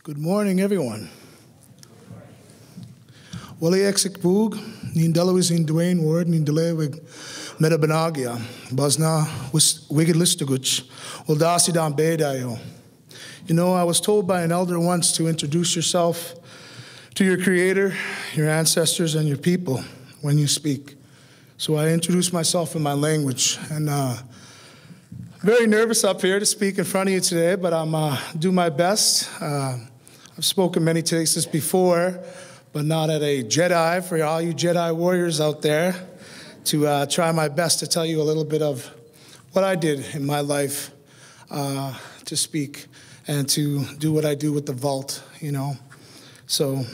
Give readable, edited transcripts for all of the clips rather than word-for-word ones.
Good morning, everyone. Wali exik bug, nin dalawis in Dwayne word, nin delewig medabanagia, basna wicked listaguch, will dasi dan bedayo. You know, I was told by an elder once to introduce yourself to your creator, your ancestors, and your people when you speak. So I introduced myself in my language, and very nervous up here to speak in front of you today, but I'm do my best. I've spoken many places before, but not at a JEDI, for all you JEDI warriors out there, to try my best to tell you a little bit of what I did in my life to speak and to do what I do with the vault, you know. So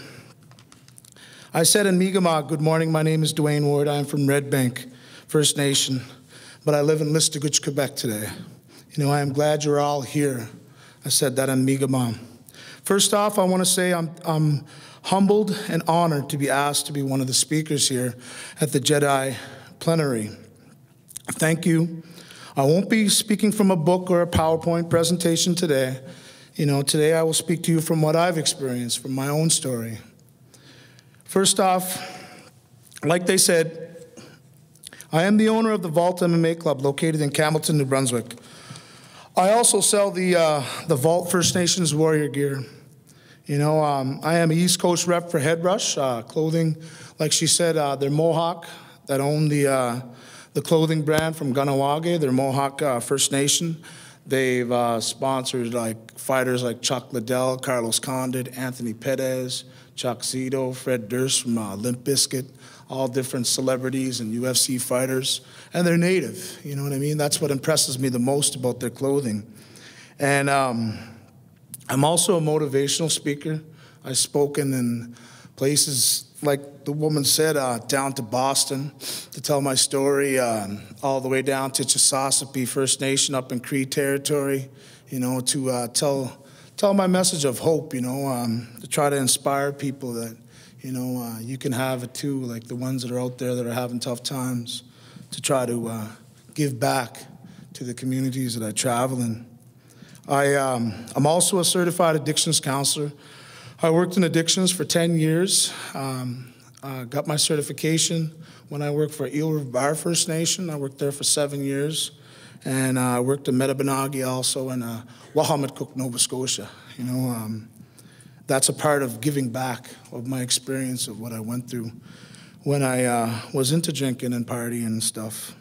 I said in Mi'kmaq, good morning, my name is Dwayne Ward. I am from Red Bank First Nation, but I live in Listaguch, Quebec today. You know, I am glad you're all here. I said that in Mi'kmaq. First off, I want to say I'm humbled and honored to be asked to be one of the speakers here at the JEDI Plenary. Thank you. I won't be speaking from a book or a PowerPoint presentation today. You know, today I will speak to you from what I've experienced, from my own story. First off, like they said, I am the owner of the Vault MMA Club located in Campbellton, New Brunswick. I also sell the Vault First Nations warrior gear. You know, I am an East Coast rep for Headrush clothing. Like she said, they're Mohawk that own the clothing brand from Ganawage. They're Mohawk First Nation. They've sponsored like fighters like Chuck Liddell, Carlos Condit, Anthony Pettis, Chuck Zito, Fred Durst from Limp Bizkit, all different celebrities and UFC fighters. And they're native, you know what I mean? That's what impresses me the most about their clothing. And I'm also a motivational speaker. I've spoken in places, like the woman said, down to Boston to tell my story, all the way down to Chisasipi First Nation up in Cree territory, you know, to tell my message of hope, you know, to try to inspire people that, you know, you can have it too, like the ones that are out there that are having tough times, to try to give back to the communities that I travel in. I'm also a certified addictions counselor. I worked in addictions for 10 years. Got my certification when I worked for Eel River Bar First Nation. I worked there for 7 years. And I worked in Metabanagi also in Wahamatcook, Nova Scotia. You know, that's a part of giving back of my experience of what I went through when was into drinking and partying and stuff.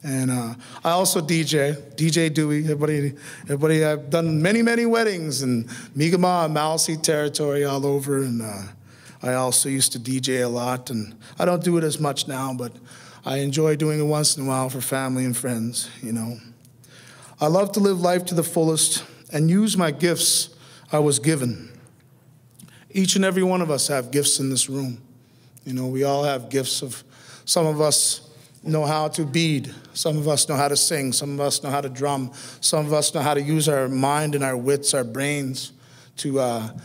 And I also DJ Dewey. Everybody, I've done many weddings in Mi'kmaq, Malsi territory all over, and I also used to DJ a lot, and I don't do it as much now, but I enjoy doing it once in a while for family and friends, you know. I love to live life to the fullest and use my gifts I was given. Each and every one of us have gifts in this room. You know, we all have gifts of, some of us know how to bead. Some of us know how to sing. Some of us know how to drum. Some of us know how to use our mind and our wits, our brains, to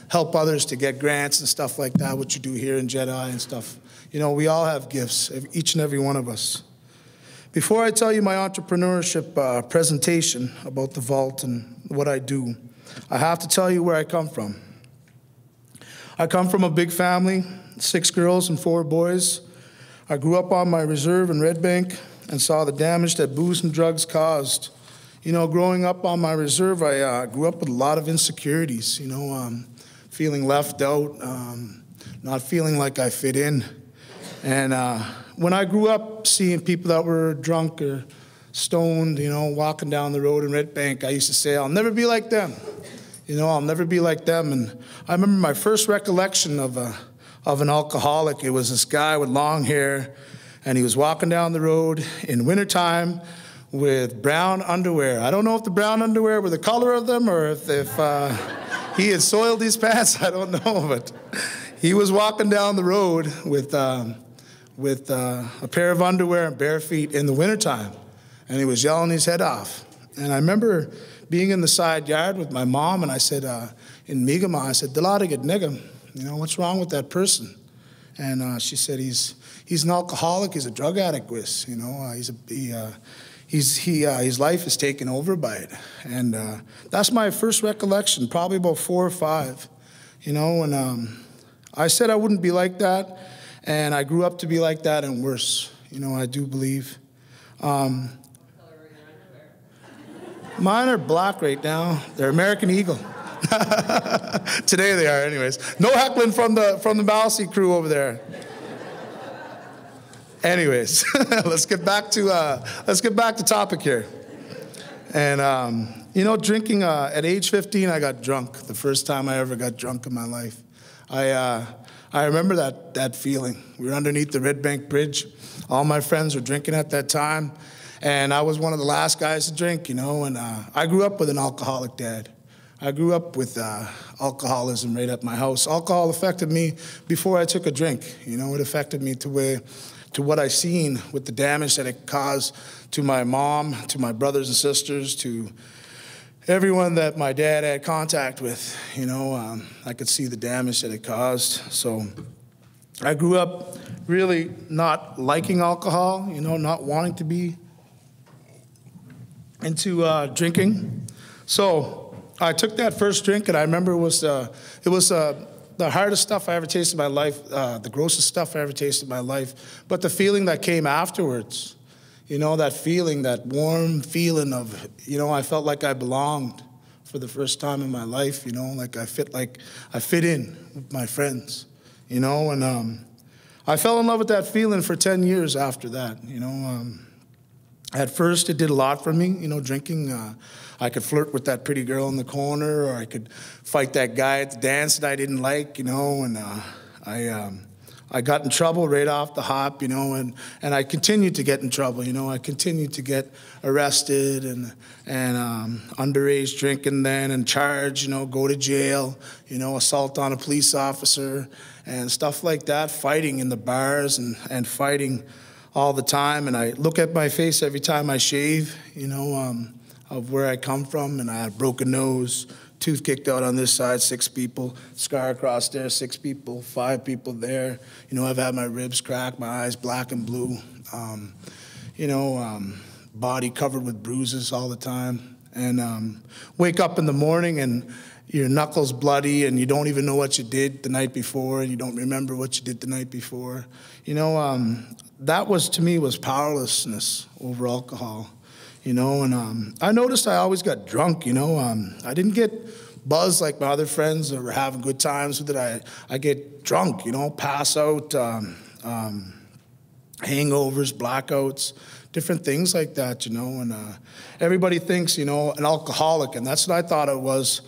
help others to get grants and stuff like that, what you do here in JEDI and stuff. You know, we all have gifts, each and every one of us. Before I tell you my entrepreneurship presentation about the Vault and what I do, I have to tell you where I come from. I come from a big family, 6 girls and 4 boys. I grew up on my reserve in Red Bank and saw the damage that booze and drugs caused. You know, growing up on my reserve, I grew up with a lot of insecurities, you know, feeling left out, not feeling like I fit in. And when I grew up seeing people that were drunk or stoned, you know, walking down the road in Red Bank, I used to say, I'll never be like them. You know, I'll never be like them. And I remember my first recollection of an alcoholic. It was this guy with long hair, and he was walking down the road in wintertime with brown underwear. I don't know if the brown underwear were the color of them or if he had soiled his pants. I don't know, but he was walking down the road with a pair of underwear and bare feet in the wintertime, and he was yelling his head off. And I remember being in the side yard with my mom, and I said, in Mi'kmaq, I said, Deladigid nigga, you know, what's wrong with that person? And she said, he's an alcoholic, he's a drug addict, Wiss. You know, his life is taken over by it. And that's my first recollection, probably about 4 or 5. you know, and I said I wouldn't be like that, and I grew up to be like that and worse, you know, I do believe. Mine are black right now. They're American Eagle. Today they are, anyways. No heckling from the Malsey crew over there. Anyways, let's get back to topic here. And you know, drinking at age 15, I got drunk. The first time I ever got drunk in my life. I remember that feeling. We were underneath the Red Bank Bridge. All my friends were drinking at that time, and I was one of the last guys to drink. You know, and I grew up with an alcoholic dad. I grew up with alcoholism right at my house. Alcohol affected me before I took a drink. You know, it affected me to what I seen with the damage that it caused to my mom, to my brothers and sisters, to everyone that my dad had contact with. You know, I could see the damage that it caused. So I grew up really not liking alcohol, you know, not wanting to be into drinking. So I took that first drink, and I remember it was the hardest stuff I ever tasted in my life, the grossest stuff I ever tasted in my life. But the feeling that came afterwards, you know, that feeling, that warm feeling of, you know, I felt like I belonged for the first time in my life, you know, like I fit in with my friends, you know, and I fell in love with that feeling for 10 years after that, you know. At first, it did a lot for me, you know, drinking. I could flirt with that pretty girl in the corner, or I could fight that guy at the dance that I didn't like, you know, and I got in trouble right off the hop, you know, and I continued to get in trouble, you know. I continued to get arrested and underage drinking then and charged, you know, go to jail, you know, assault on a police officer and stuff like that, fighting in the bars and fighting all the time. And I look at my face every time I shave, you know, of where I come from, and I had a broken nose, tooth kicked out on this side, 6 people, scar across there, 6 people, 5 people there. You know, I've had my ribs cracked, my eyes black and blue, you know, body covered with bruises all the time. And wake up in the morning and your knuckles bloody and you don't even know what you did the night before, and you don't remember what you did the night before. You know, that was, to me, was powerlessness over alcohol. You know, and I noticed I always got drunk, you know. I didn't get buzzed like my other friends that were having good times with it. I get drunk, you know, pass out, hangovers, blackouts, different things like that, you know. And everybody thinks, you know, an alcoholic, and that's what I thought it was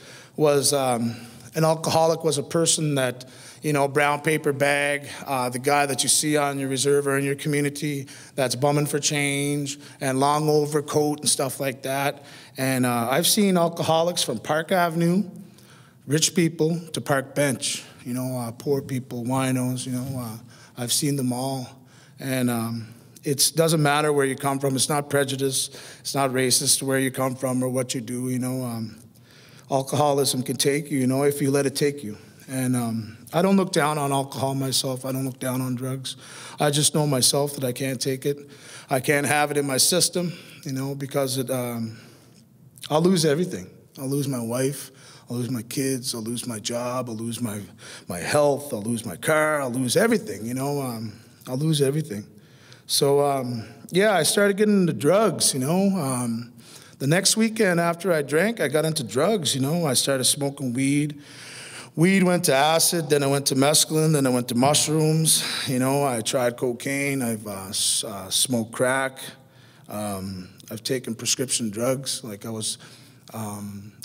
an alcoholic was a person that, you know, brown paper bag, the guy that you see on your reserve or in your community that's bumming for change and long overcoat and stuff like that. And I've seen alcoholics from Park Avenue, rich people, to Park Bench, you know, poor people, winos, you know. I've seen them all. And it doesn't matter where you come from. It's not prejudice. It's not racist to where you come from or what you do, you know. Alcoholism can take you, you know, if you let it take you. And I don't look down on alcohol myself. I don't look down on drugs. I just know myself that I can't take it. I can't have it in my system, you know, because I'll lose everything. I'll lose my wife. I'll lose my kids. I'll lose my job. I'll lose my health. I'll lose my car. I'll lose everything, you know. I'll lose everything. So, yeah, I started getting into drugs, you know. The next weekend after I drank, I got into drugs, you know. I started smoking weed. Weed went to acid, then I went to mescaline, then I went to mushrooms. You know, I tried cocaine, I've smoked crack. I've taken prescription drugs. Like I was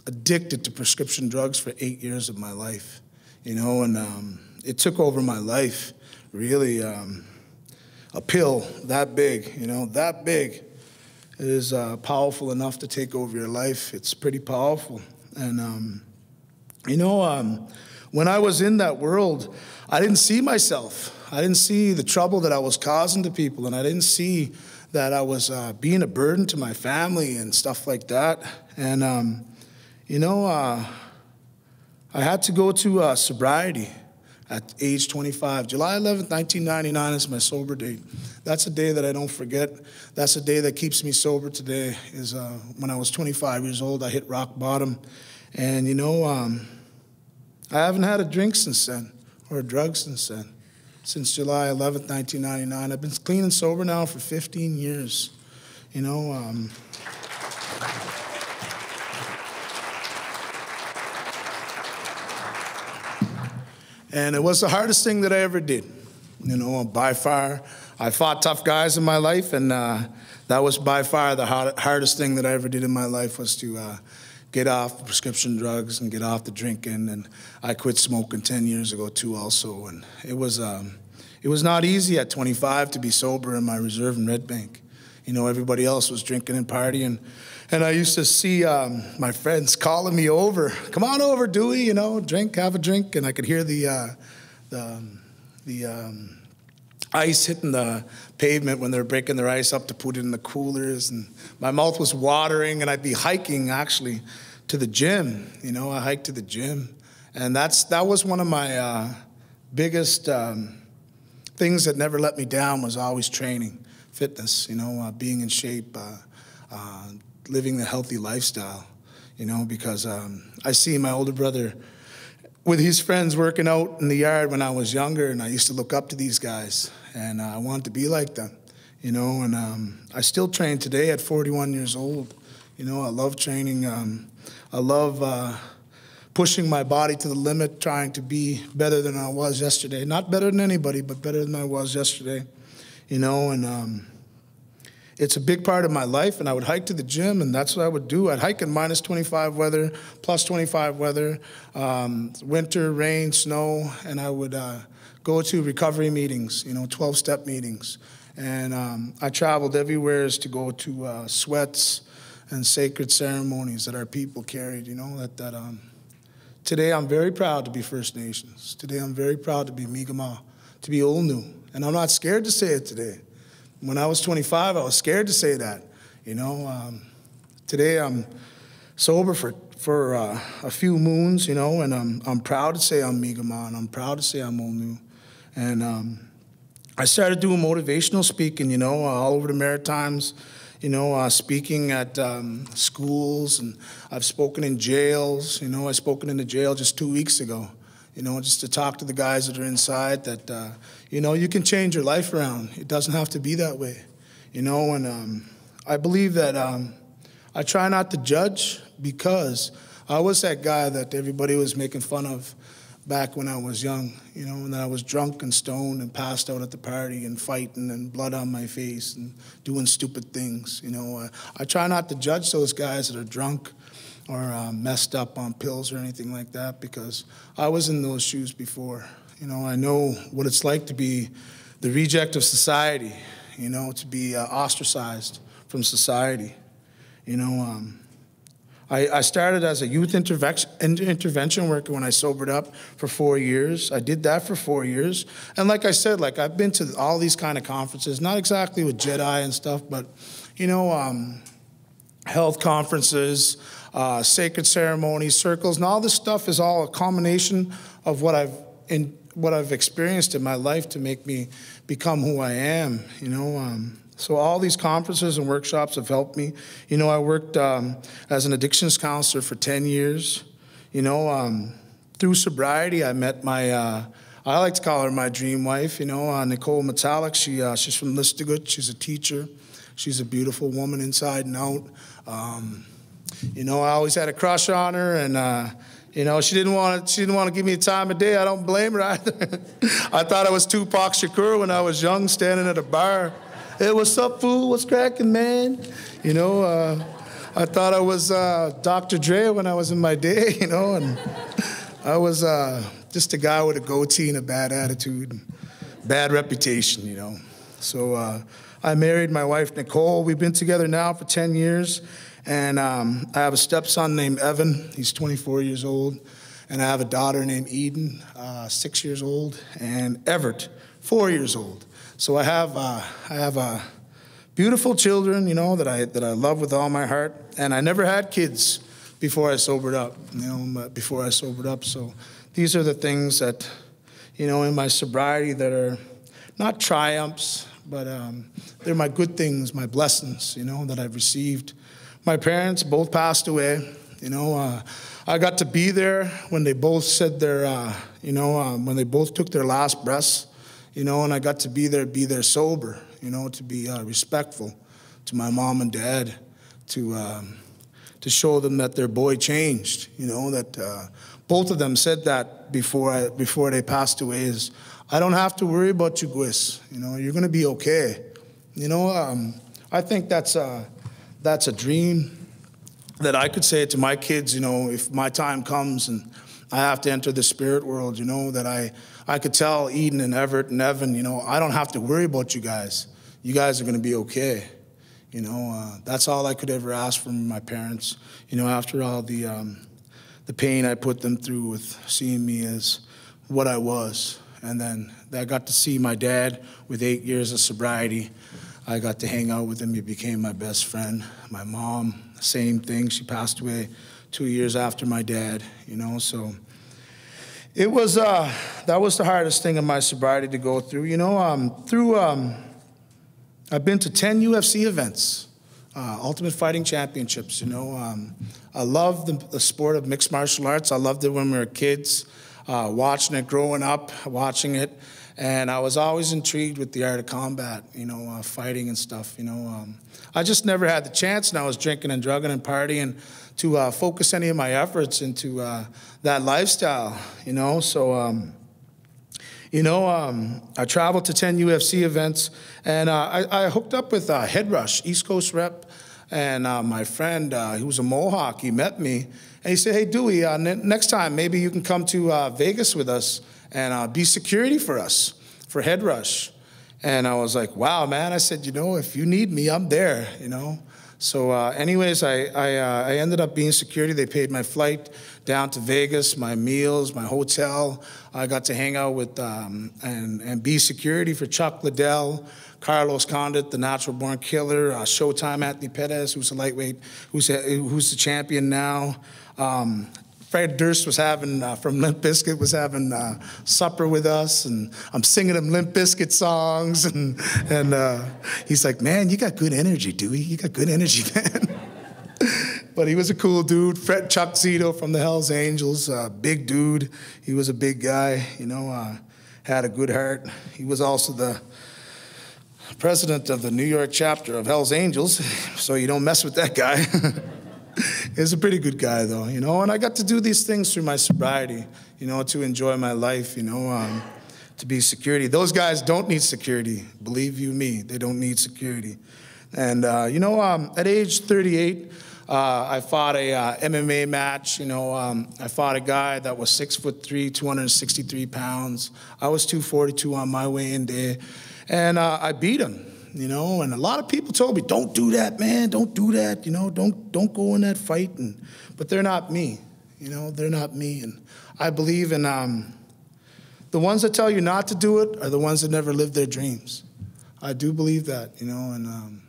addicted to prescription drugs for 8 years of my life, you know, and it took over my life, really. A pill that big, you know, that big is powerful enough to take over your life. It's pretty powerful. And you know, when I was in that world, I didn't see myself. I didn't see the trouble that I was causing to people, and I didn't see that I was being a burden to my family and stuff like that. And, you know, I had to go to sobriety at age 25. July 11th, 1999 is my sober date. That's a day that I don't forget. That's a day that keeps me sober today, is when I was 25 years old, I hit rock bottom. And, you know, I haven't had a drink since then, or a drug since then, since July 11th, 1999. I've been clean and sober now for 15 years, you know. And it was the hardest thing that I ever did, you know, by far. I fought tough guys in my life, and that was by far the hardest thing that I ever did in my life, was to get off prescription drugs and get off the drinking. And I quit smoking 10 years ago too also. And it was not easy at 25 to be sober in my reserve in Red Bank. You know, everybody else was drinking and partying. And I used to see my friends calling me over, come on over, Dewey, you know, drink, have a drink. And I could hear the ice hitting the pavement when they were breaking their ice up to put it in the coolers. And my mouth was watering, and I'd be hiking, actually, to the gym. You know, I hiked to the gym. And that was one of my biggest things that never let me down, was always training, fitness, you know, being in shape, living a healthy lifestyle, you know, because I see my older brother with his friends working out in the yard when I was younger, and I used to look up to these guys, and I wanted to be like them, you know, and I still train today at 41 years old. You know, I love training. I love pushing my body to the limit, trying to be better than I was yesterday. Not better than anybody, but better than I was yesterday, you know, and it's a big part of my life. And I would hike to the gym, and that's what I would do. I'd hike in minus 25 weather, plus 25 weather, winter, rain, snow, and I would go to recovery meetings, you know, 12-step meetings. And I traveled everywhere to go to sweats and sacred ceremonies that our people carried, you know, today I'm very proud to be First Nations. Today I'm very proud to be Mi'kmaq, to be Olnu. And I'm not scared to say it today. When I was 25, I was scared to say that, you know. Today I'm sober for a few moons, you know, and I'm proud to say I'm Mi'kmaq, and I'm proud to say I'm Olnu. And I started doing motivational speaking, you know, all over the Maritimes, you know, speaking at schools, and I've spoken in jails. You know, I spoken in a jail just 2 weeks ago, you know, just to talk to the guys that are inside that, you know, you can change your life around. It doesn't have to be that way, you know, and I believe that I try not to judge, because I was that guy that everybody was making fun of back when I was young, you know, and I was drunk and stoned and passed out at the party and fighting and blood on my face and doing stupid things, you know. I try not to judge those guys that are drunk or messed up on pills or anything like that, because I was in those shoes before. You know, I know what it's like to be the reject of society, you know, to be ostracized from society. You know, I started as a youth intervention worker when I sobered up for 4 years. I did that for 4 years. And like I said, like, I've been to all these kind of conferences, not exactly with JEDI and stuff, but, you know, health conferences, sacred ceremonies, circles, and all this stuff is all a combination of what I've experienced in my life to make me become who I am, you know. So all these conferences and workshops have helped me. You know, I worked as an addictions counselor for 10 years. You know, through sobriety, I met my, I like to call her my dream wife, you know, Nicole Metallic. She's from Listigoot. She's a teacher. She's a beautiful woman inside and out. You know, I always had a crush on her, and you know, she didn't want to give me the time of day. I don't blame her either. I thought I was Tupac Shakur when I was young, standing at a bar. Hey, what's up, fool? What's cracking, man? You know, I thought I was Dr. Dre when I was in my day, you know, and I was just a guy with a goatee and a bad attitude and bad reputation, you know. So I married my wife, Nicole. We've been together now for 10 years. And I have a stepson named Evan. He's 24 years old. And I have a daughter named Eden, 6 years old, and Everett, 4 years old. So I have beautiful children, you know, that I love with all my heart. And I never had kids before I sobered up, you know, before I sobered up. So these are the things that, you know, in my sobriety that are not triumphs, but they're my good things, my blessings, you know, that I've received. My parents both passed away, I got to be there when they both said their, when they both took their last breaths, and I got to be there sober, to be respectful to my mom and dad, to show them that their boy changed, that both of them said that before they passed away is, I don't have to worry about you, Gwis. You're going to be okay. I think that's a dream that I could say to my kids, if my time comes and I have to enter the spirit world, that I could tell Eden and Everett and Evan, I don't have to worry about you guys. You guys are going to be okay. That's all I could ever ask from my parents, after all the pain I put them through with seeing me as what I was. And then I got to see my dad with 8 years of sobriety. I got to hang out with him. He became my best friend. My mom, same thing. She passed away 2 years after my dad, so it was, that was the hardest thing in my sobriety to go through. I've been to 10 UFC events, Ultimate Fighting Championships, I love the sport of mixed martial arts. I loved it when we were kids, watching it, growing up, watching it. And I was always intrigued with the art of combat, fighting and stuff, I just never had the chance, and I was drinking and drugging and partying to focus any of my efforts into that lifestyle, So, I traveled to 10 UFC events, and I hooked up with Head Rush, East Coast rep, and my friend, he was a Mohawk, he met me, and he said, hey, Dewey, next time maybe you can come to Vegas with us and be security for us, for Head Rush. And I was like, wow, man. I said, if you need me, I'm there, So anyways, I ended up being security. They paid my flight down to Vegas, my meals, my hotel. I got to hang out with and be security for Chuck Liddell, Carlos Condit, the natural born killer, Showtime Anthony Pettis, who's a lightweight, who's the champion now. Fred Durst was having, from Limp Bizkit, was having supper with us, and I'm singing him Limp Bizkit songs, and he's like, man, you got good energy, Dewey. You got good energy, man. But he was a cool dude. Chuck Zito from the Hells Angels, big dude. He was a big guy, had a good heart. He was also the president of the New York chapter of Hells Angels, so you don't mess with that guy. He's a pretty good guy, though, and I got to do these things through my sobriety, to enjoy my life, to be security. Those guys don't need security. Believe you me, they don't need security. And, at age 38, I fought a MMA match. I fought a guy that was 6'3", 263 pounds. I was 242 on my way in there, and I beat him. And a lot of people told me, don't do that, man, don't do that, don't go in that fight. But they're not me, they're not me. And I believe in the ones that tell you not to do it are the ones that never lived their dreams. I do believe that, and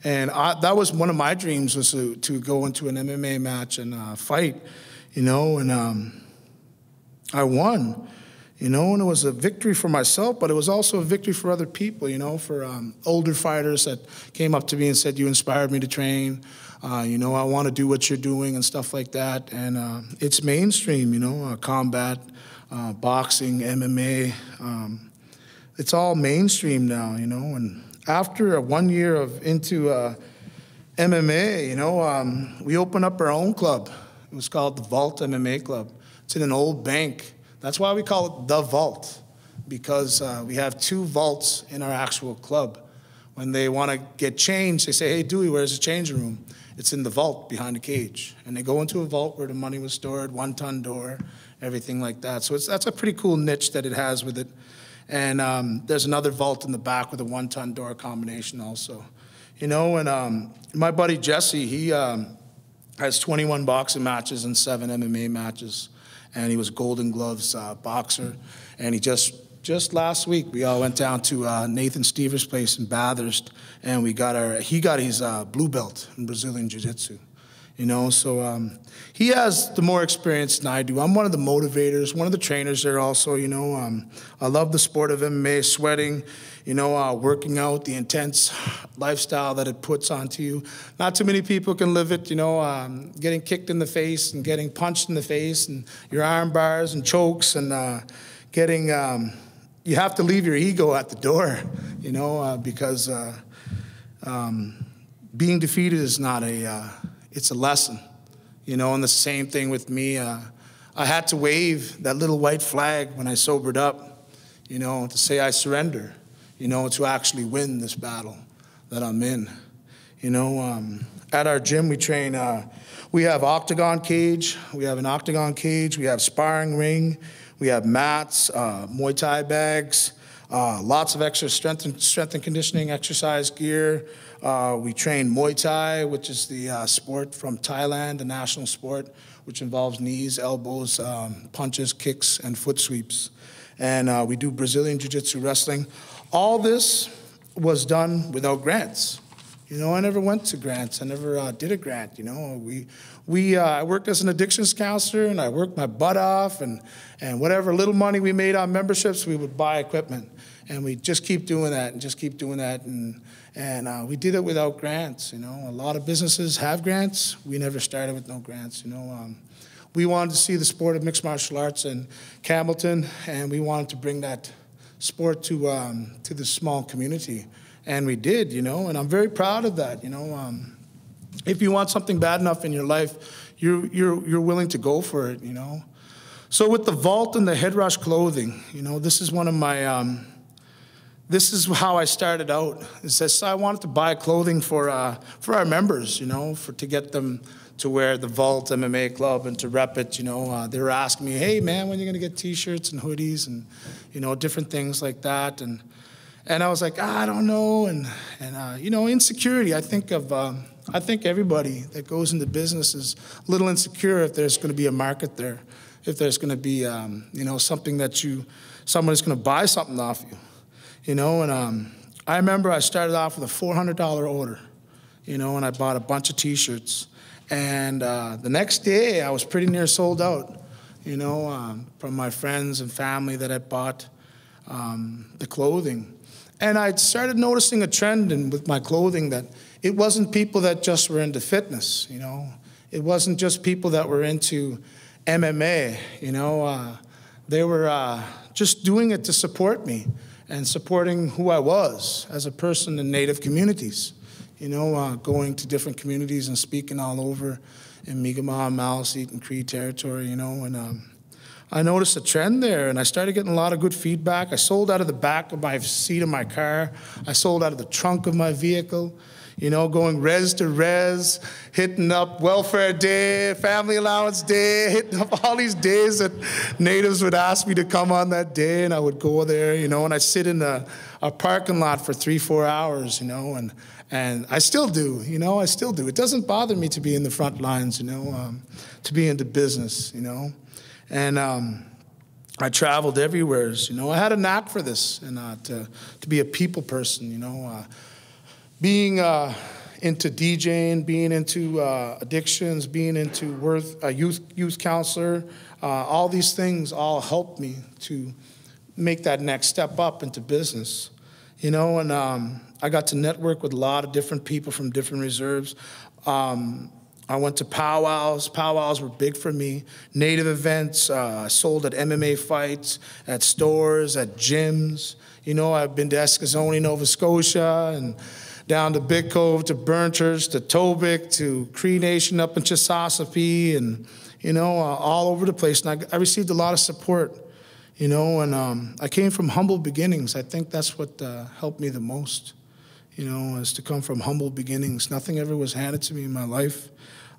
that was one of my dreams, was to go into an MMA match and fight, and I won. And it was a victory for myself, but it was also a victory for other people, for older fighters that came up to me and said, you inspired me to train, I want to do what you're doing and stuff like that. And it's mainstream, combat, boxing, MMA, it's all mainstream now, and after 1 year into MMA, we opened up our own club. It was called the Vault MMA Club. It's in an old bank. That's why we call it the Vault, because we have 2 vaults in our actual club. When they want to get changed, they say, hey, Dewey, where's the changing room? It's in the vault behind the cage. And they go into a vault where the money was stored, 1-ton door, everything like that. So that's a pretty cool niche that it has with it. And there's another vault in the back with a 1-ton door combination also. And my buddy Jesse, he has 21 boxing matches and 7 MMA matches. And he was Golden Gloves boxer. And he just last week, we all went down to Nathan Stever's place in Bathurst, and he got his blue belt in Brazilian Jiu-Jitsu. So he has the more experience than I do. I'm one of the motivators, one of the trainers there also, I love the sport of MMA, sweating, working out, the intense lifestyle that it puts onto you. Not too many people can live it, getting kicked in the face and getting punched in the face and your arm bars and chokes and you have to leave your ego at the door, because being defeated is not it's a lesson, and the same thing with me. I had to wave that little white flag when I sobered up, to say I surrender, to actually win this battle that I'm in. At our gym we train, we have octagon cage, we have an octagon cage, we have sparring ring, we have mats, Muay Thai bags, lots of extra strength and conditioning exercise gear. We train Muay Thai, which is the sport from Thailand, the national sport, which involves knees, elbows, punches, kicks, and foot sweeps. And we do Brazilian Jiu-Jitsu wrestling. All this was done without grants. I never went to grants. I never did a grant. I worked as an addictions counselor, and I worked my butt off, and whatever little money we made on memberships, we would buy equipment, and we just keep doing that and just keep doing that, and we did it without grants. A lot of businesses have grants. We never started with no grants. We wanted to see the sport of mixed martial arts in Campbellton, and we wanted to bring that sport to the small community. And we did, and I'm very proud of that, If you want something bad enough in your life, you're willing to go for it, So with the vault and the head rush clothing, this is one of my, this is how I started out. It says I wanted to buy clothing for our members, to get them to wear the Vault MMA Club and to rep it, They were asking me, hey man, when are you gonna get T-shirts and hoodies and, different things like that. And I was like, I don't know, and insecurity. I think everybody that goes into business is a little insecure if there's going to be a market there, if there's going to be, something that someone is going to buy something off you, And I remember I started off with a $400 order, and I bought a bunch of T-shirts, and the next day I was pretty near sold out, from my friends and family that had bought the clothing. And I started noticing a trend with my clothing that it wasn't people that just were into fitness, It wasn't just people that were into MMA, They were just doing it to support me and supporting who I was as a person in Native communities, going to different communities and speaking all over in Mi'kmaq, Maliseet, and Cree territory, and I noticed a trend there, and I started getting a lot of good feedback. I sold out of the back of my seat of my car. I sold out of the trunk of my vehicle, going res to res, hitting up welfare day, family allowance day, hitting up all these days that natives would ask me to come on that day, and I would go there, and I'd sit in a parking lot for 3-4 hours, and I still do, I still do. It doesn't bother me to be in the front lines, to be into business, And I traveled everywhere. I had a knack for this, and to be a people person. Being into DJing, being into addictions, being into youth counselor. All these things all helped me to make that next step up into business. And I got to network with a lot of different people from different reserves. I went to powwows. Powwows were big for me. Native events. I sold at MMA fights, at stores, at gyms. I've been to Eskasoni, Nova Scotia, and down to Big Cove, to Burnchurch, to Tobic, to Cree Nation up in Chisasipi, and, all over the place. And I received a lot of support, and I came from humble beginnings. I think that's what helped me the most, is to come from humble beginnings. Nothing ever was handed to me in my life.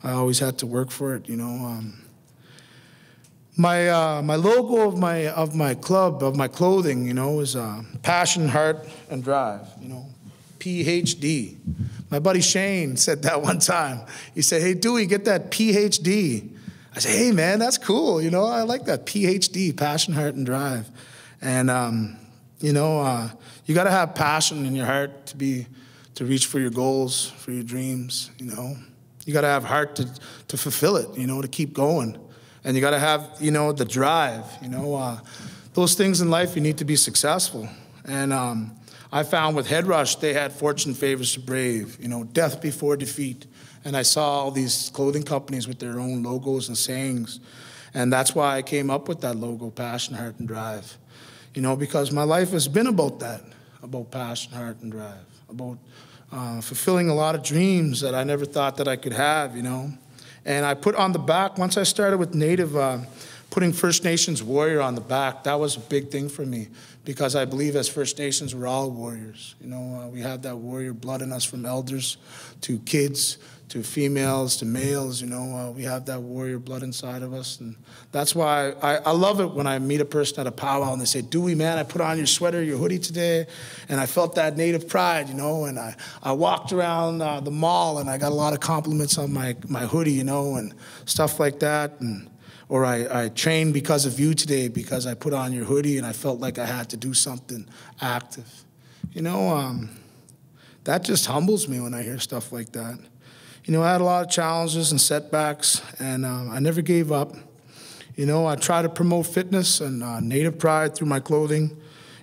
I always had to work for it, My logo of my club, of my clothing, is passion, heart, and drive, PhD. My buddy Shane said that one time. He said, hey, Dewey, get that PhD. I said, hey, man, that's cool. I like that PhD, passion, heart, and drive. And, you got to have passion in your heart to reach for your goals, for your dreams, You got to have heart to fulfill it, to keep going. And you got to have, the drive, those things in life, you need to be successful. And I found with Head Rush, they had fortune favors the brave, death before defeat. And I saw all these clothing companies with their own logos and sayings. And that's why I came up with that logo, Passion, Heart, and Drive. Because my life has been about that, about passion, heart, and drive, about fulfilling a lot of dreams that I never thought that I could have, And I put on the back, once I started with Native, putting First Nations warrior on the back, that was a big thing for me, because I believe as First Nations, we're all warriors. We have that warrior blood in us, from elders to kids to females to males. We have that warrior blood inside of us. And that's why I love it when I meet a person at a powwow and they say, Dewey, man, I put on your sweater, your hoodie today, and I felt that Native pride, and I walked around the mall and I got a lot of compliments on my hoodie, and stuff like that. Or I trained because of you today, because I put on your hoodie and I felt like I had to do something active. That just humbles me when I hear stuff like that. I had a lot of challenges and setbacks, and I never gave up. I try to promote fitness and Native pride through my clothing.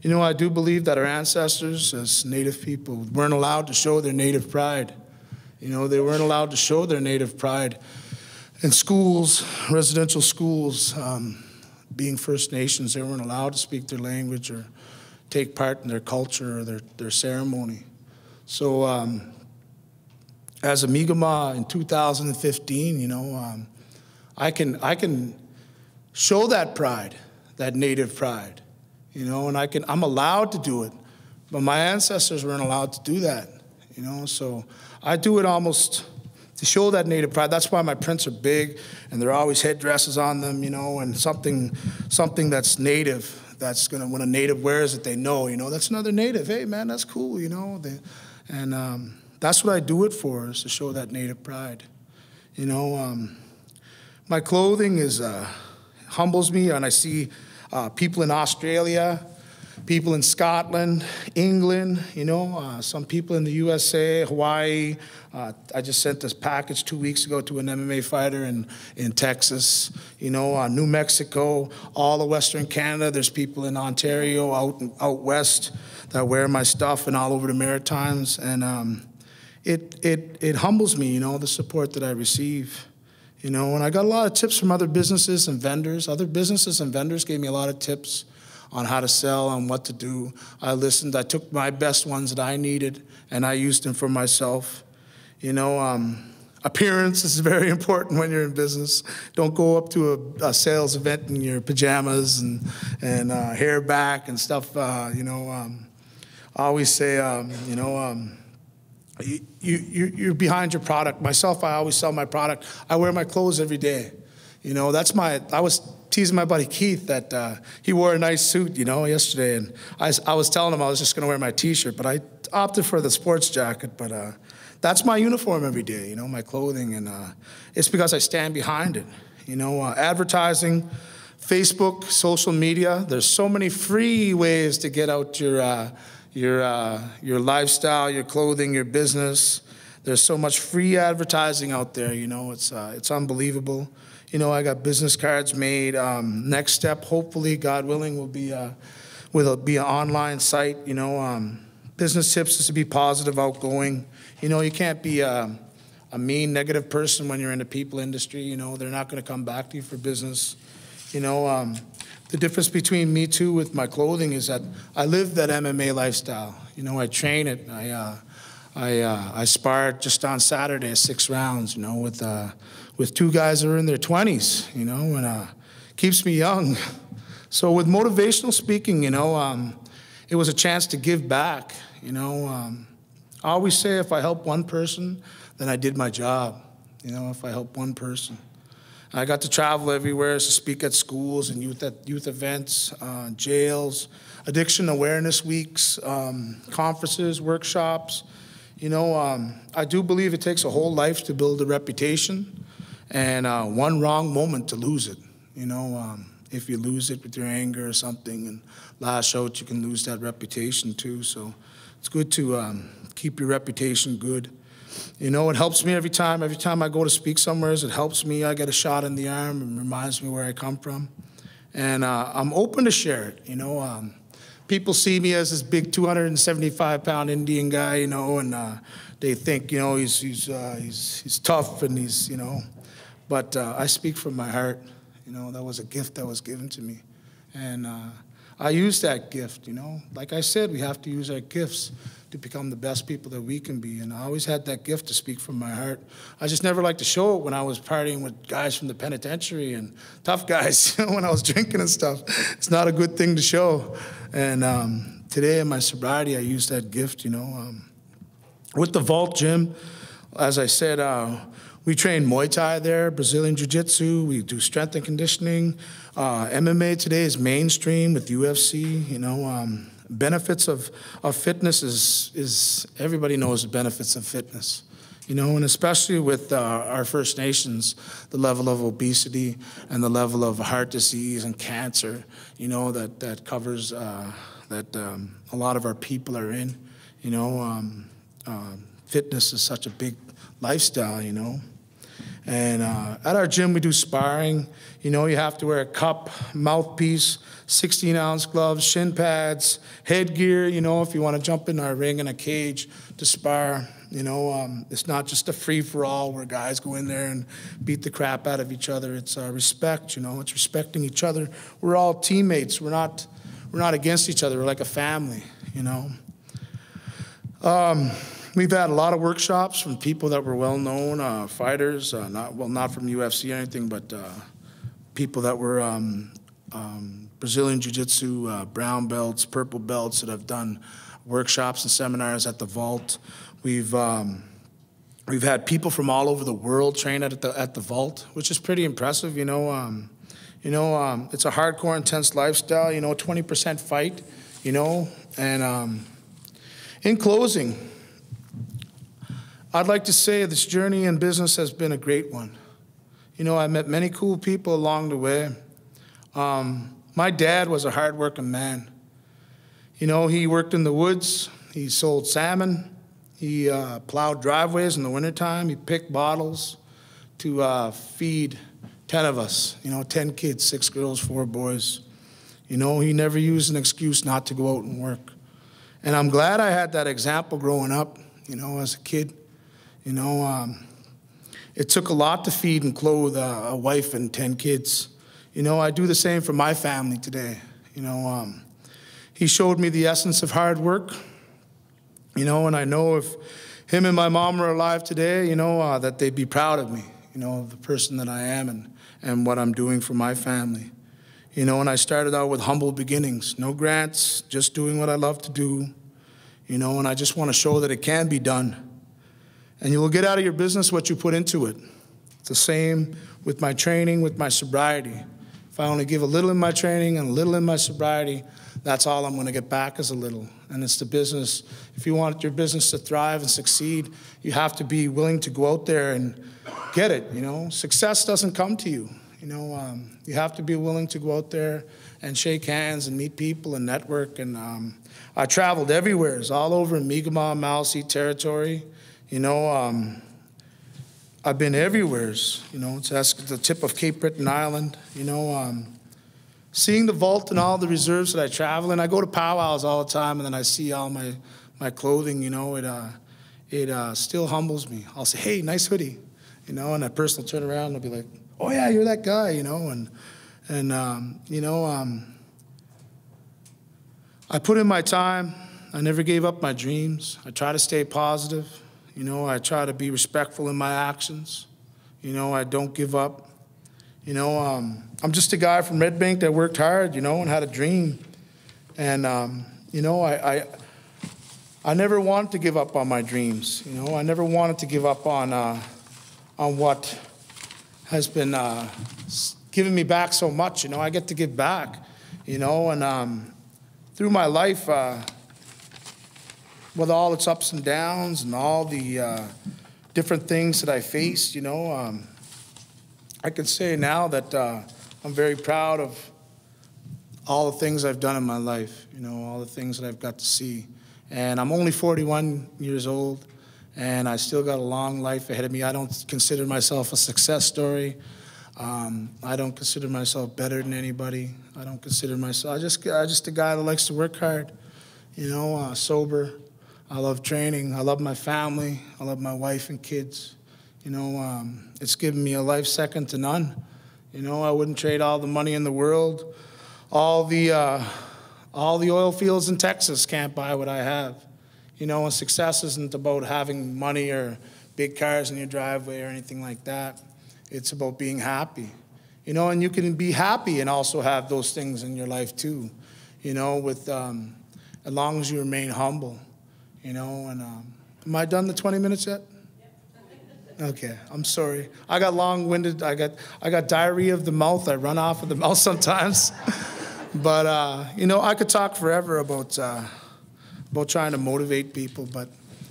I do believe that our ancestors as Native people weren't allowed to show their Native pride. They weren't allowed to show their Native pride in schools, residential schools. Being First Nations, they weren't allowed to speak their language or take part in their culture or their ceremony. So as a Mi'kmaq in 2015, I can show that pride, that Native pride, and I'm allowed to do it. But my ancestors weren't allowed to do that, So I do it almost to show that Native pride. That's why my prints are big, and there are always headdresses on them, and something that's Native. That's when a Native wears it, they know, that's another Native. Hey, man, that's cool, That's what I do it for, is to show that Native pride. My clothing humbles me, and I see people in Australia, people in Scotland, England, some people in the USA, Hawaii. I just sent this package 2 weeks ago to an MMA fighter in Texas, New Mexico, all of Western Canada. There's people in Ontario, out west, that wear my stuff, and all over the Maritimes. And it humbles me, the support that I receive. And I got a lot of tips from other businesses and vendors. Other businesses and vendors gave me a lot of tips on how to sell, on what to do. I listened. I took my best ones that I needed, and I used them for myself. Appearance is very important when you're in business. Don't go up to a sales event in your pajamas and hair back and stuff. I always say, you're behind your product. Myself, I always sell my product. I wear my clothes every day. I was teasing my buddy Keith that he wore a nice suit, yesterday. And I was telling him I was just going to wear my T-shirt, but I opted for the sports jacket. But that's my uniform every day, my clothing. And it's because I stand behind it. Advertising, Facebook, social media. There's so many free ways to get out your lifestyle, your clothing, your business. There's so much free advertising out there, it's unbelievable. I got business cards made. Next step, hopefully, God willing, will be an online site. Business tips is to be positive, outgoing. You can't be a mean, negative person when you're in the people industry. They're not going to come back to you for business. The difference between me, too, with my clothing is that I live that MMA lifestyle. I train it. I sparred just on Saturday 6 rounds, with 2 guys that are in their 20s, and keeps me young. So with motivational speaking, it was a chance to give back. I always say if I help one person, then I did my job. If I help one person. I got to travel everywhere to speak at schools and youth events, jails, addiction awareness weeks, conferences, workshops. I do believe it takes a whole life to build a reputation, and one wrong moment to lose it. If you lose it with your anger or something, and lash out, you can lose that reputation too. So it's good to keep your reputation good. You know, it helps me every time. Every time I go to speak somewhere, it helps me. I get a shot in the arm and reminds me where I come from. And I'm open to share it, you know. People see me as this big 275-pound Indian guy, you know, and they think, you know, he's tough and he's, you know. But I speak from my heart. You know, that was a gift that was given to me. And I use that gift, you know. Like I said, we have to use our gifts to become the best people that we can be. And I always had that gift to speak from my heart. I just never liked to show it when I was partying with guys from the penitentiary and tough guys, you know, when I was drinking and stuff. It's not a good thing to show. And today in my sobriety, I use that gift, you know. With the Vault Gym, as I said, we train Muay Thai there, Brazilian Jiu-Jitsu. We do strength and conditioning. MMA today is mainstream with UFC, you know. Benefits of fitness is everybody knows the benefits of fitness, you know, and especially with our First Nations, the level of obesity and the level of heart disease and cancer, you know, that covers that a lot of our people are in, you know. Fitness is such a big lifestyle, you know. And at our gym, we do sparring. You know, you have to wear a cup, mouthpiece, 16-ounce gloves, shin pads, headgear, you know, if you want to jump in our ring in a cage to spar. You know, it's not just a free-for-all where guys go in there and beat the crap out of each other. It's respect, you know. It's respecting each other. We're all teammates. We're not against each other. We're like a family, you know. We've had a lot of workshops from people that were well-known fighters, not from UFC or anything, but people that were Brazilian Jiu-Jitsu, brown belts, purple belts that have done workshops and seminars at the Vault. We've had people from all over the world train at the Vault, which is pretty impressive. You know, it's a hardcore, intense lifestyle. You know, 20% fight. You know, and in closing, I'd like to say this journey in business has been a great one. You know, I met many cool people along the way. My dad was a hard-working man. You know, he worked in the woods. He sold salmon. He plowed driveways in the wintertime. He picked bottles to feed 10 of us, you know, 10 kids, 6 girls, 4 boys. You know, he never used an excuse not to go out and work. And I'm glad I had that example growing up, you know, as a kid. You know, it took a lot to feed and clothe a wife and 10 kids. You know, I do the same for my family today. You know, he showed me the essence of hard work. You know, and I know if him and my mom were alive today, you know, that they'd be proud of me, you know, the person that I am and what I'm doing for my family. You know, and I started out with humble beginnings, no grants, just doing what I love to do. You know, and I just want to show that it can be done. And you will get out of your business what you put into it. It's the same with my training, with my sobriety. If I only give a little in my training and a little in my sobriety, that's all I'm going to get back is a little. And it's the business. If you want your business to thrive and succeed, you have to be willing to go out there and get it, you know. Success doesn't come to you, you know. You have to be willing to go out there and shake hands and meet people and network. And I traveled everywhere. It's all over in Mi'kmaq, Maliseet territory. You know, I've been everywhere, you know, that's the tip of Cape Breton Island, you know. Seeing the Vault and all the reserves that I travel in, I go to powwows all the time, and then I see all my clothing, you know, it still humbles me. I'll say, hey, nice hoodie, you know, and that person will turn around and they'll be like, oh yeah, you're that guy, you know, and you know, I put in my time. I never gave up my dreams. I try to stay positive. You know, I try to be respectful in my actions. You know, I don't give up. You know, I'm just a guy from Red Bank that worked hard, you know, and had a dream. And, you know, I never wanted to give up on my dreams. You know, I never wanted to give up on what has been giving me back so much. You know, I get to give back, you know, and through my life, with all its ups and downs and all the different things that I faced, you know, I can say now that I'm very proud of all the things I've done in my life, you know, all the things that I've got to see. And I'm only 41 years old, and I still got a long life ahead of me. I don't consider myself a success story. I don't consider myself better than anybody. I don't consider myself, I'm just a guy that likes to work hard, sober. I love training. I love my family. I love my wife and kids. It's given me a life second to none. I wouldn't trade all the money in the world. All the oil fields in Texas can't buy what I have. And success isn't about having money or big cars in your driveway or anything like that. It's about being happy. And you can be happy and also have those things in your life too. With as long as you remain humble. Am I done the 20 minutes yet? Okay, I'm sorry. I got long-winded. I got diarrhea of the mouth. I run off of the mouth sometimes. But I could talk forever about trying to motivate people. But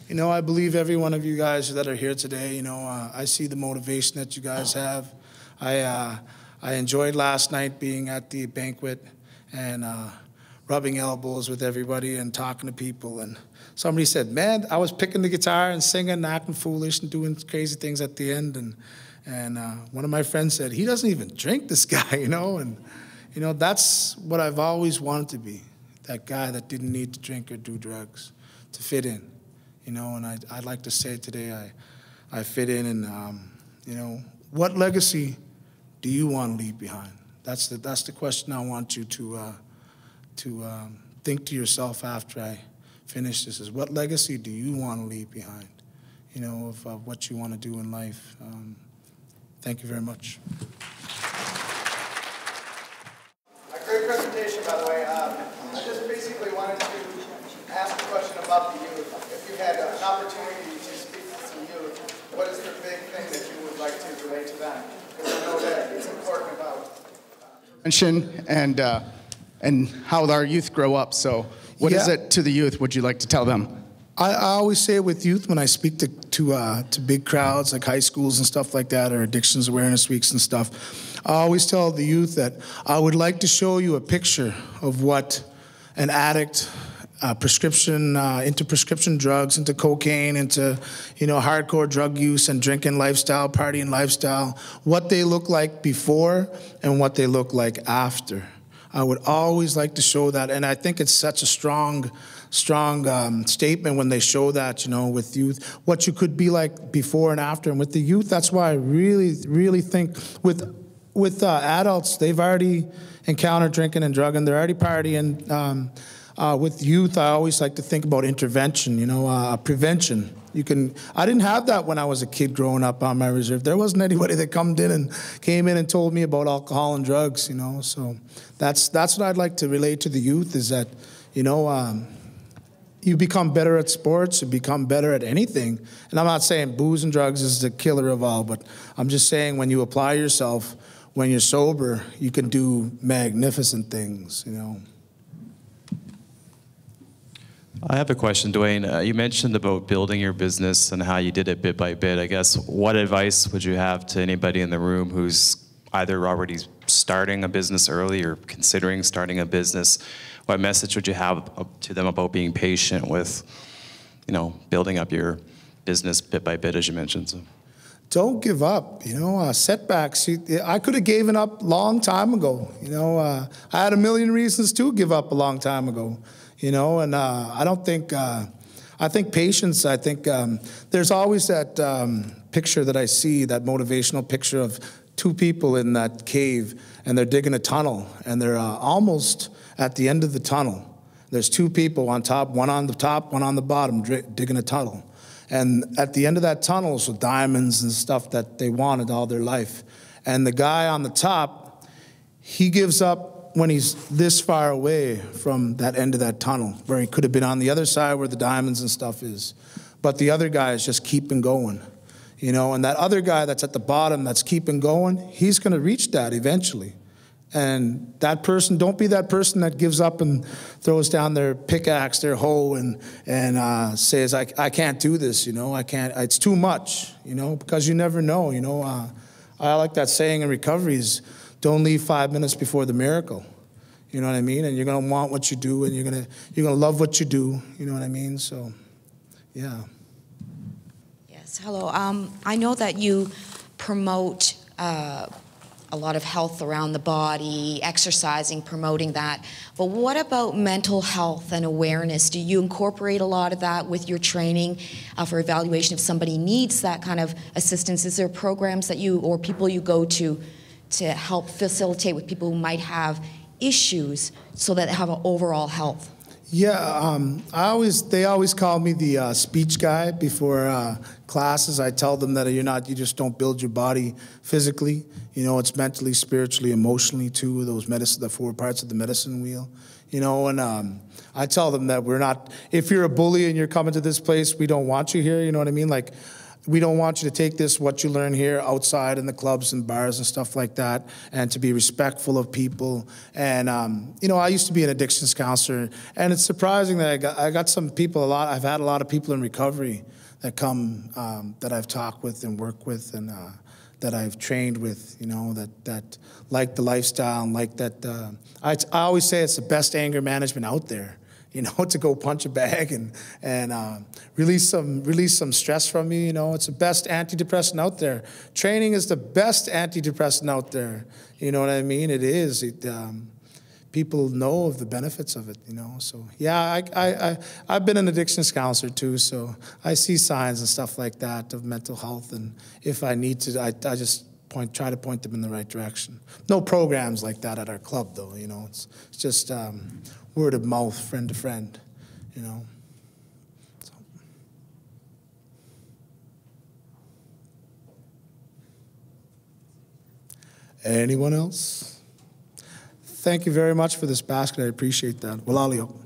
I believe every one of you guys that are here today. I see the motivation that you guys have. I enjoyed last night being at the banquet and rubbing elbows with everybody and talking to people. And somebody said, man, I was picking the guitar and singing and acting foolish and doing crazy things at the end. And one of my friends said, he doesn't even drink, this guy, And, that's what I've always wanted to be, that guy that didn't need to drink or do drugs to fit in, And I'd like to say today I fit in and, what legacy do you want to leave behind? That's the question I want you to think to yourself after I finish this, is what legacy do you want to leave behind, of what you want to do in life. Thank you very much. A great presentation, by the way. I just basically wanted to ask a question about the youth. If you had an opportunity to speak to some youth, what is the big thing that you would like to relate to them? Because I know that it's important about prevention and how our youth grow up. So what is it to the youth would you like to tell them? I always say it with youth when I speak to big crowds like high schools and stuff like that, or addictions awareness weeks and stuff. I always tell the youth that I would like to show you a picture of what an addict, into prescription drugs, into cocaine, into hardcore drug use and drinking lifestyle, partying lifestyle, what they look like before and what they look like after. I would always like to show that, and I think it's such a strong statement when they show that, with youth, what you could be like before and after. And with the youth, that's why I really think with adults, they've already encountered drinking and drugging, they're already partying. With youth, I always like to think about intervention, prevention. I didn't have that when I was a kid growing up on my reserve. There wasn't anybody that came in and told me about alcohol and drugs, So that's what I'd like to relate to the youth, is that, you become better at sports, you become better at anything. And I'm not saying booze and drugs is the killer of all, but I'm just saying when you apply yourself, when you're sober, you can do magnificent things, I have a question, Dwayne. You mentioned about building your business and how you did it bit by bit. I guess, what advice would you have to anybody in the room who's either already starting a business early or considering starting a business? What message would you have to them about being patient with, building up your business bit by bit, as you mentioned? So. Don't give up, setbacks. I could have given up a long time ago, I had a million reasons to give up a long time ago. And I don't think, I think patience, there's always that picture that I see, that motivational picture of two people in that cave, and they're digging a tunnel, and they're almost at the end of the tunnel. There's two people on top, one on the top, one on the bottom, digging a tunnel. And at the end of that tunnel is diamonds and stuff that they wanted all their life. And the guy on the top, he gives up when he's this far away from that end of that tunnel, where he could have been on the other side where the diamonds and stuff is. But the other guy is just keeping going, and that other guy that's at the bottom that's keeping going, he's going to reach that eventually. And that person, don't be that person that gives up and throws down their pickaxe, their hoe, and says, I can't do this, I can't, it's too much, because you never know, I like that saying in recovery is, don't leave 5 minutes before the miracle. You know what I mean? And you're going to want what you do, and you're going to love what you do. You know what I mean? So, yeah. Yes, hello. I know that you promote a lot of health around the body, exercising, promoting that. But what about mental health and awareness? Do you incorporate a lot of that with your training for evaluation if somebody needs that kind of assistance? Is there programs that you or people you go to help facilitate with people who might have issues so that they have an overall health? Yeah, they always call me the speech guy before classes. I tell them that you just don't build your body physically. It's mentally, spiritually, emotionally too. The 4 parts of the medicine wheel. And I tell them that we're not. If you're a bully and you're coming to this place, we don't want you here. You know what I mean? Like, we don't want you to take what you learn here outside in the clubs and bars and stuff like that, and to be respectful of people. And, I used to be an addictions counselor, and it's surprising that I got some people I've had a lot of people in recovery that come, that I've talked with and worked with and that I've trained with, that like the lifestyle and like that. I always say it's the best anger management out there. To go punch a bag and release some stress from you. It's the best antidepressant out there. Training is the best antidepressant out there. You know what I mean? It is. People know of the benefits of it. So yeah, I've been an addictions counselor too. So I see signs and stuff like that of mental health, and if I need to, I just try to point them in the right direction. No programs like that at our club though. It's just. Word of mouth, friend to friend, So. Anyone else? Thank you very much for this basket. I appreciate that. Walalio.